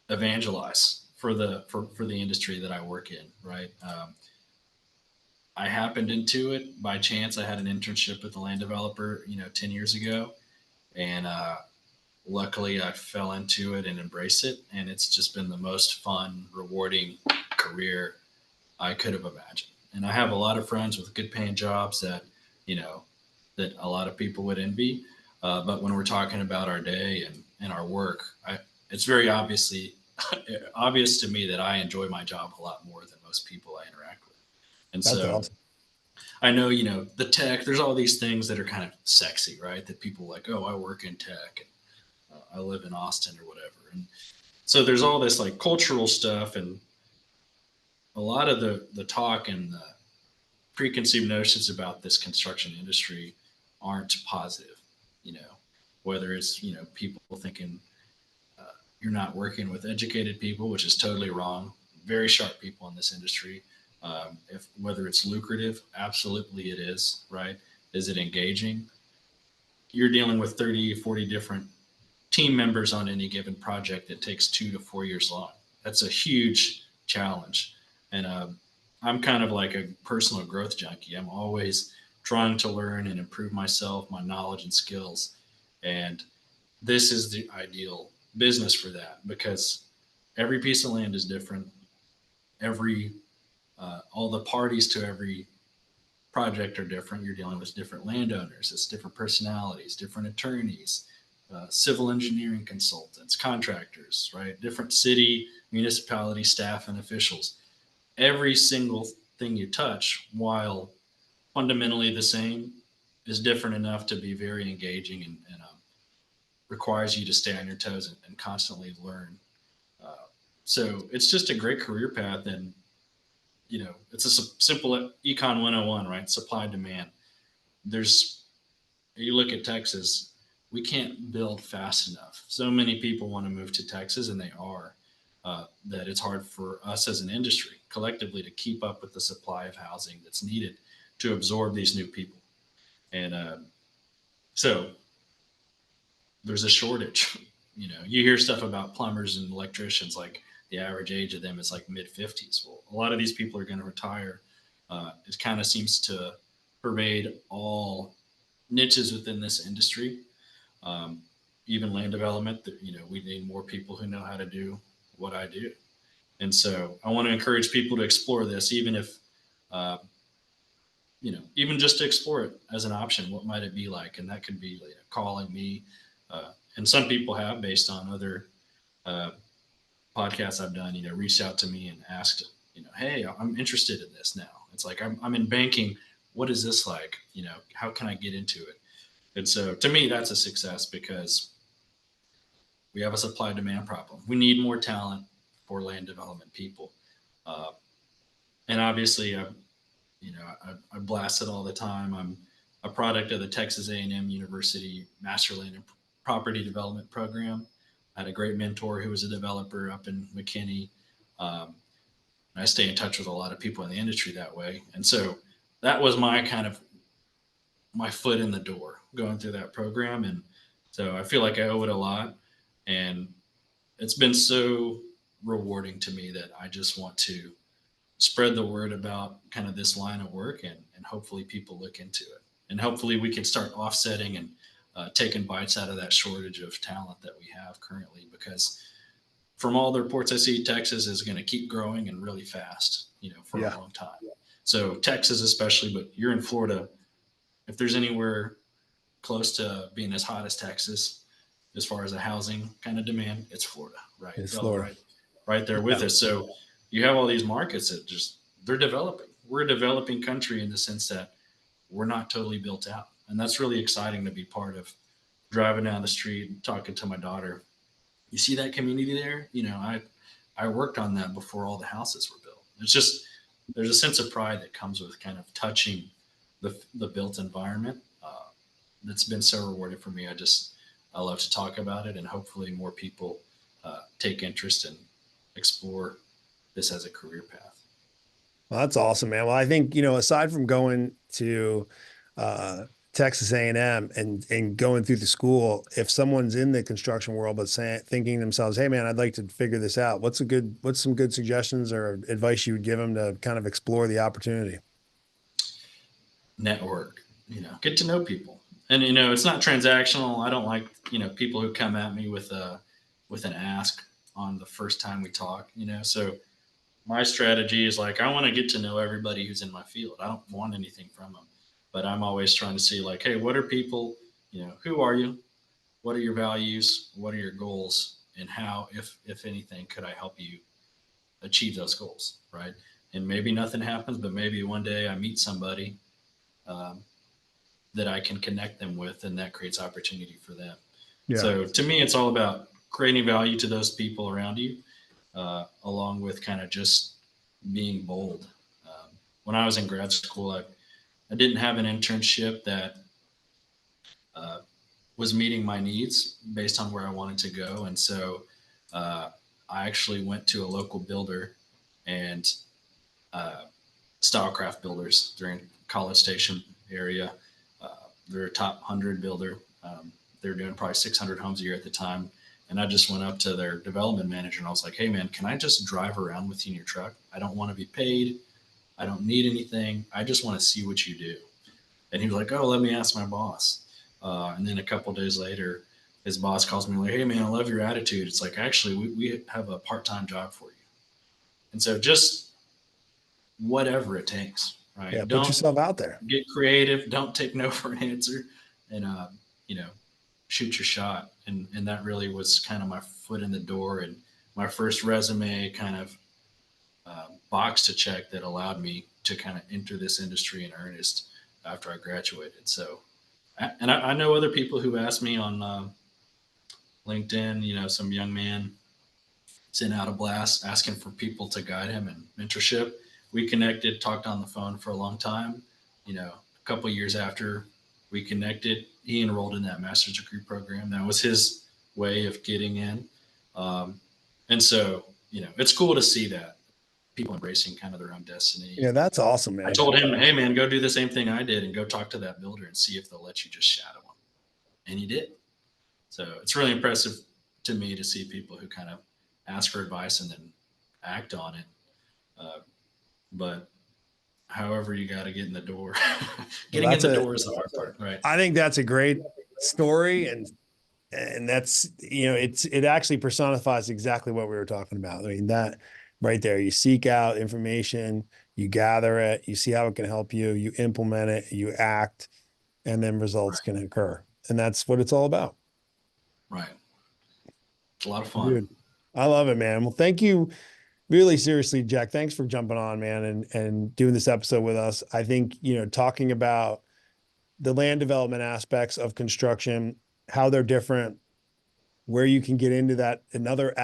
evangelize for the industry that I work in, right? I happened into it by chance. I had an internship with a land developer, 10 years ago, and luckily I fell into it and embraced it, and it's just been the most fun, rewarding career I could have imagined. And I have a lot of friends with good paying jobs that that a lot of people would envy. But when we're talking about our day and our work, it's very obvious to me that I enjoy my job a lot more than most people I interact with. And That's so awesome. I know, the tech, there's all these things that are kind of sexy, right? That people like, oh, I work in tech and I live in Austin or whatever. And so there's all this like cultural stuff, and a lot of the talk and the preconceived notions about this construction industry aren't positive, whether it's, people thinking you're not working with educated people, which is totally wrong. Very sharp people in this industry. Whether it's lucrative, absolutely it is, right? Is it engaging? You're dealing with 30, 40 different team members on any given project that takes 2 to 4 years long. That's a huge challenge. And I'm kind of like a personal growth junkie. I'm always trying to learn and improve myself, my knowledge and skills. And this is the ideal business for that, because every piece of land is different. All the parties to every project are different. You're dealing with different landowners. It's different personalities, different attorneys, civil engineering consultants, contractors, right? Different city, municipality staff and officials. Every single thing you touch, while fundamentally the same, is different enough to be very engaging and requires you to stay on your toes and constantly learn. Uh, so it's just a great career path. And, it's a simple econ 101, right? Supply demand. There's, you look at Texas, we can't build fast enough. So many people want to move to Texas, and they are, that it's hard for us as an industry collectively to keep up with the supply of housing that's needed to absorb these new people. And so there's a shortage. You hear stuff about plumbers and electricians, like the average age of them is like mid 50s. Well, a lot of these people are going to retire. It kind of seems to pervade all niches within this industry. Um, Even land development, that we need more people who know how to do what I do. And so I want to encourage people to explore this, even if, uh, even just to explore it as an option. What might it be like? And that could be like calling me. And some people have, based on other uh, podcasts I've done, reached out to me and asked, hey, I'm interested in this now. It's like, I'm in banking. What is this like? How can I get into it? And so to me, that's a success, because we have a supply demand problem. We need more talent for land development people. Uh, and obviously, I blast it all the time. I'm a product of the Texas A&M University Master Land and Property Development Program. I had a great mentor who was a developer up in McKinney. Um, I stay in touch with a lot of people in the industry that way. And so that was my kind of my foot in the door going through that program. And so I feel like I owe it a lot. And it's been so rewarding to me that I just want to spread the word about kind of this line of work, and hopefully people look into it. And hopefully we can start offsetting and taking bites out of that shortage of talent that we have currently, because from all the reports I see, Texas is going to keep growing and really fast, for Yeah. a long time. So Texas, especially, but you're in Florida. If there's anywhere close to being as hot as Texas, as far as a housing kind of demand, it's Florida, right? It's Y'all are Florida. right there with Yeah. us. So you have all these markets that they're developing. We're a developing country in the sense that we're not totally built out. And that's really exciting to be part of. Driving down the street and talking to my daughter. You see that community there? I worked on that before all the houses were built. It's just, there's a sense of pride that comes with kind of touching the built environment. That's been so rewarding for me. I love to talk about it, and hopefully more people take interest and explore this as a career path. Well, that's awesome, man. Well, I think, aside from going to uh, Texas A&M and going through the school, if someone's in the construction world but thinking to themselves, "Hey, man, I'd like to figure this out," what's some good suggestions or advice you would give them to kind of explore the opportunity? Network, get to know people. And, it's not transactional. I don't like, people who come at me with an ask on the first time we talk, so my strategy is like, I want to get to know everybody who's in my field. I don't want anything from them, but I'm always trying to see like, hey, what are people, who are you? What are your values? What are your goals? And how, if anything, could I help you achieve those goals? Right. And maybe nothing happens, but maybe one day I meet somebody um, that I can connect them with, and that creates opportunity for them. Yeah. So to me, it's all about creating value to those people around you, along with kind of just being bold. When I was in grad school, I didn't have an internship that uh, was meeting my needs based on where I wanted to go. And so uh, I actually went to a local builder and uh, Stylecraft Builders during College Station area. Uh, they're a top 100 builder. They're doing probably 600 homes a year at the time. And I just went up to their development manager and I was like, "Hey, man, can I just drive around with you in your truck? I don't want to be paid. I don't need anything. I just want to see what you do." And he was like, "Oh, let me ask my boss." And then a couple of days later, his boss calls me like, "Hey, man, I love your attitude." It's like, actually, we have a part-time job for you. And so just whatever it takes, right? Yeah. Put Don't yourself out there. get creative. Don't take no for an answer. And, you know, shoot your shot. And that really was kind of my foot in the door and my first resume kind of box to check that allowed me to kind of enter this industry in earnest after I graduated. So, and I know other people who asked me on LinkedIn, some young man sent out a blast asking for people to guide him in mentorship. We connected, talked on the phone for a long time. A couple of years after we connected, he enrolled in that master's degree program. That was his way of getting in. And so, it's cool to see that people embracing kind of their own destiny. Yeah, that's awesome, I man. told him, hey, man, go do the same thing I did and go talk to that builder and see if they'll let you just shadow him. And he did. So it's really impressive to me to see people who kind of ask for advice and then act on it. But however, you got to get in the door. Getting in the door is the hard part, right? I think that's a great story, and that's, it actually personifies exactly what we were talking about. I mean, that right there, you seek out information, you gather it, you see how it can help you, you implement it, you act, and then results can occur. And that's what it's all about. Right. It's a lot of fun. Dude, I love it, man. Well, thank you. Really, seriously, Jack, thanks for jumping on, man, and doing this episode with us. I think, talking about the land development aspects of construction, how they're different, where you can get into that, another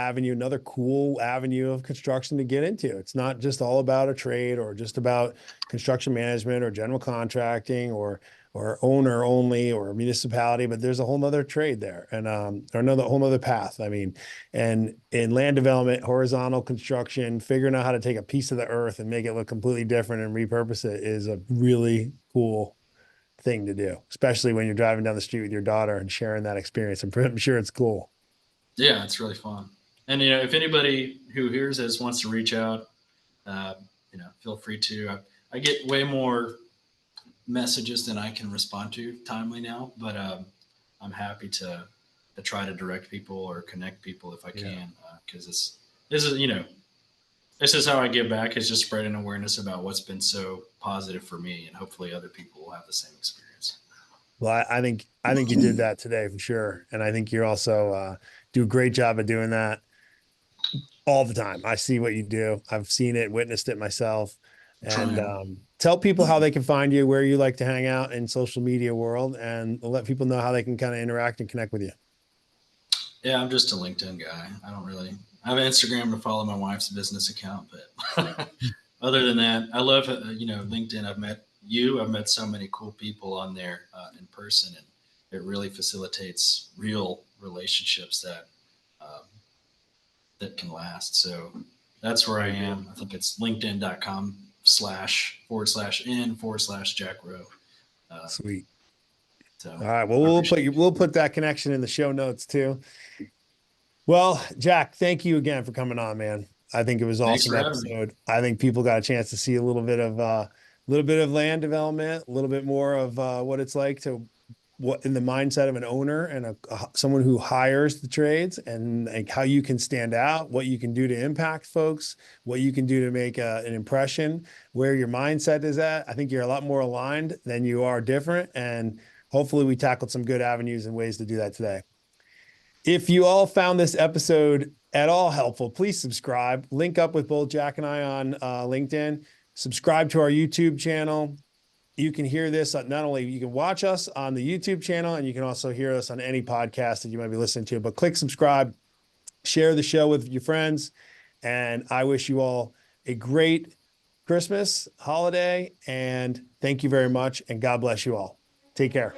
cool avenue of construction to get into. It's not just all about a trade or just about construction management or general contracting or owner only or municipality, but there's a whole nother trade there and or another whole nother path. I mean, and in land development, horizontal construction, figuring out how to take a piece of the earth and make it look completely different and repurpose it is a really cool thing to do, especially when you're driving down the street with your daughter and sharing that experience. I'm sure it's cool. Yeah, it's really fun. And if anybody who hears this wants to reach out, feel free to. I get way more messages than I can respond to timely now, but I'm happy to try to direct people or connect people if I can, because this is how I give back, is just spreading awareness about what's been so positive for me, and hopefully other people will have the same experience. Well, I think you did that today for sure, and I think you're also do a great job of doing that all the time. I see what you do. I've seen it, witnessed it myself. And tell people how they can find you, where you like to hang out in social media world, and let people know how they can kind of interact and connect with you. Yeah, I'm just a LinkedIn guy. I have Instagram to follow my wife's business account, but other than that, I love LinkedIn. I've met so many cool people on there in person, and it really facilitates real relationships that can last. So that's where I am. I think it's linkedin.com//n/Jack Rowe. Sweet. So all right. Well, we'll put that connection in the show notes too. Well, Jack, thank you again for coming on, man. I think it was an awesome episode. I think people got a chance to see a little bit of land development, a little bit more of what it's like to what in the mindset of an owner and someone who hires the trades, and like how you can stand out, what you can do to impact folks, what you can do to make an impression, where your mindset is at. I think you're a lot more aligned than you are different. And hopefully we tackled some good avenues and ways to do that today. If you all found this episode at all helpful, please subscribe, link up with both Jack and I on LinkedIn, subscribe to our YouTube channel. You can hear this not only you can watch us on the YouTube channel, and you can also hear us on any podcast that you might be listening to, but click subscribe, share the show with your friends. And I wish you all a great Christmas holiday, and thank you very much. And God bless you all. Take care.